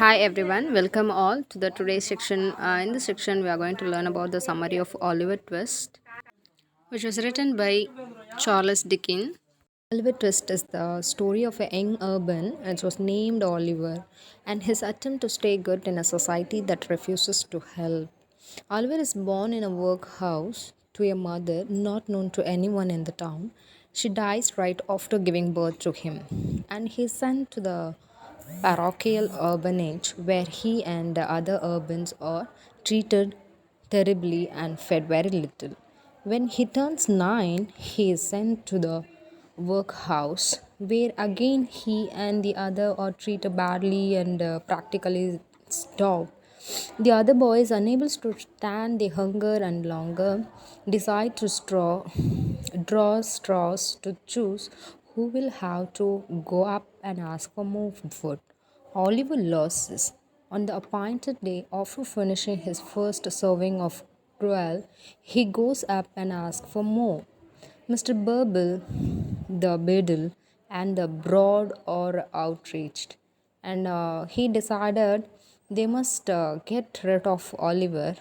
Hi everyone, welcome all to the today's section. In this section, we are going to learn about the summary of Oliver Twist, which was written by Charles Dickens. Oliver Twist is the story of a young urban, it was named Oliver, and his attempt to stay good in a society that refuses to help. Oliver is born in a workhouse to a mother not known to anyone in the town. She dies right after giving birth to him, and he is sent to the parochial urbanage where he and the other urbans are treated terribly and fed very little. When he turns 9, he is sent to the workhouse where again he and the other are treated badly and practically starved. The other boys, unable to stand the hunger and longer, decide to draw straws to choose who will have to go up and ask for more food. Oliver loses. On the appointed day, after finishing his first serving of gruel, he goes up and asks for more. Mr. Burble, the Beadle, and the Broad are outraged, and he decided they must get rid of Oliver,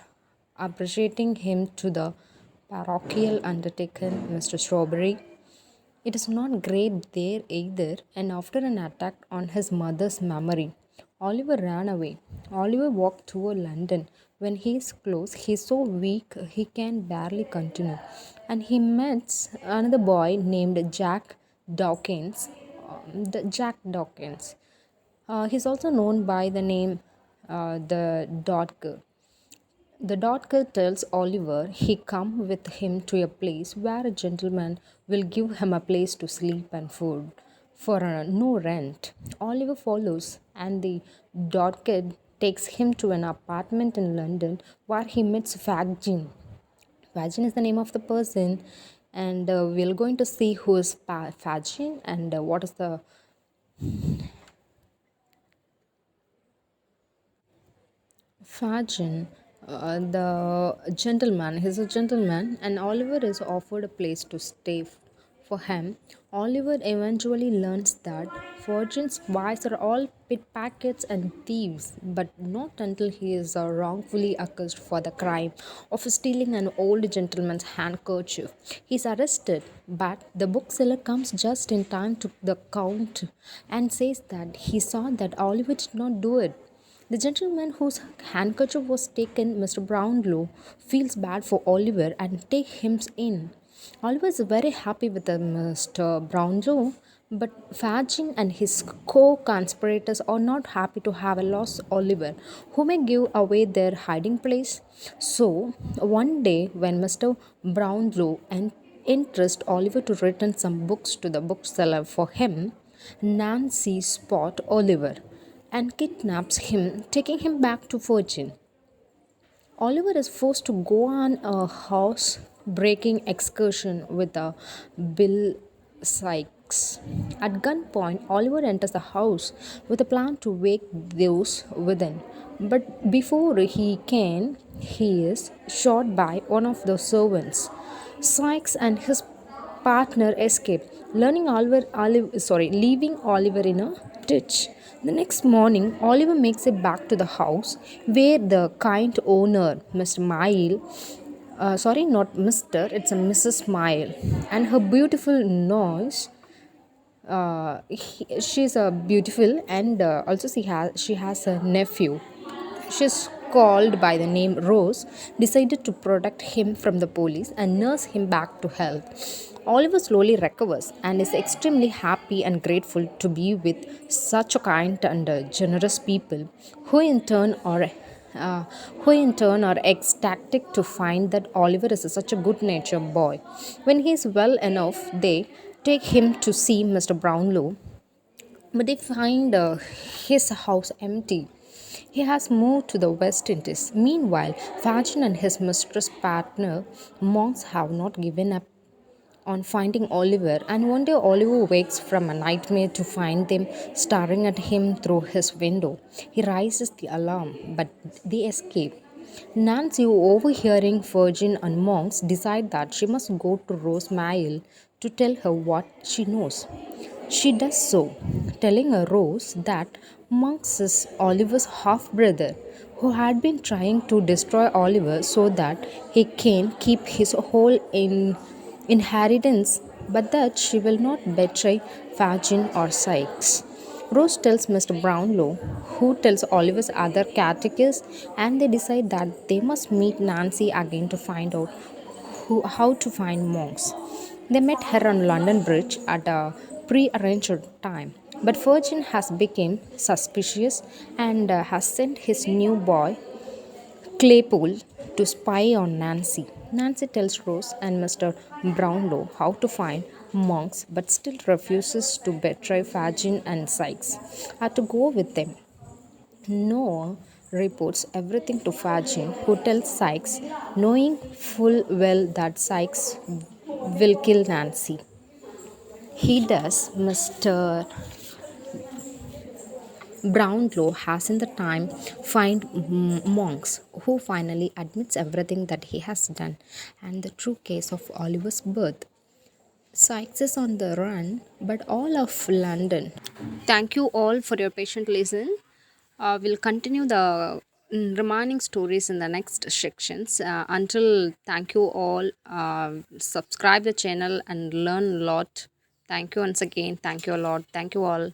appreciating him to the parochial undertaker, Mr. Strawberry. It is not great there either, and after an attack on his mother's memory, Oliver ran away. Oliver walked toward London. When he is close, he is so weak he can barely continue. And he meets another boy named Jack Dawkins. Jack Dawkins. He's also known by the name the Dodger. The doctor tells Oliver he come with him to a place where a gentleman will give him a place to sleep and food for no rent. Oliver follows, and the doctor takes him to an apartment in London where he meets Fagin. Fagin is the name of the person, and we're going to see who is Fagin and what is the Fagin, the gentleman, he's a gentleman, and Oliver is offered a place to stay for him. Oliver eventually learns that Fagin's wives are all pickpockets and thieves, but not until he is wrongfully accused for the crime of stealing an old gentleman's handkerchief. He's arrested, but the bookseller comes just in time to the count and says that he saw that Oliver did not do it. The gentleman whose handkerchief was taken, Mr. Brownlow, feels bad for Oliver and takes him in. Oliver is very happy with Mr. Brownlow, but Fagin and his co-conspirators are not happy to have a lost Oliver, who may give away their hiding place. So, one day when Mr. Brownlow entrusts Oliver to return some books to the bookseller for him, Nancy spot Oliver and kidnaps him, taking him back to Virgin. Oliver is forced to go on a house breaking excursion with Bill Sykes. At gunpoint, Oliver enters the house with a plan to wake those within. But before he can, he is shot by one of the servants. Sykes and his partner escape, leaving Oliver in a ditch. The next morning, Oliver makes it back to the house where the kind owner, Mr. Mile, not Mr., it's a Mrs. Smile, and her beautiful nurse. She's a beautiful, and also she has a nephew. She's called by the name Rose, decided to protect him from the police and nurse him back to health. Oliver slowly recovers and is extremely happy and grateful to be with such a kind and generous people who in turn are uh, ecstatic to find that Oliver is such a good natured boy. When he is well enough, they take him to see Mr. Brownlow, but they find his house empty. He has moved to the West Indies. Meanwhile, Fagin and his mistress partner, monks, have not given up on finding Oliver, and one day Oliver wakes from a nightmare to find them staring at him through his window. He raises the alarm, but they escape. Nancy, overhearing Virgin and monks, decide that she must go to Rose Mail to tell her what she knows. She does so, telling a Rose that Monks is Oliver's half brother, who had been trying to destroy Oliver so that he can keep his whole inheritance, but that she will not betray Fagin or Sykes. Rose tells Mr. Brownlow, who tells Oliver's other catechists, and they decide that they must meet Nancy again to find out how to find monks. They met her on London Bridge at a pre-arranged time, but Virgin has become suspicious and has sent his new boy Claypole to spy on Nancy. Nancy tells Rose and Mr. Brownlow how to find monks, but still refuses to betray Fagin and Sykes or to go with them. Noah reports everything to Fagin, who tells Sykes, knowing full well that Sykes will kill Nancy. He does. Mr. Brownlow has in the time find monks who finally admits everything that he has done and the true case of Oliver's birth. Sykes is on the run, but all of London. Thank you all for your patient listen. We'll continue the remaining stories in the next sections. Until thank you all. Subscribe the channel and learn a lot. Thank you once again. Thank you a lot. Thank you all.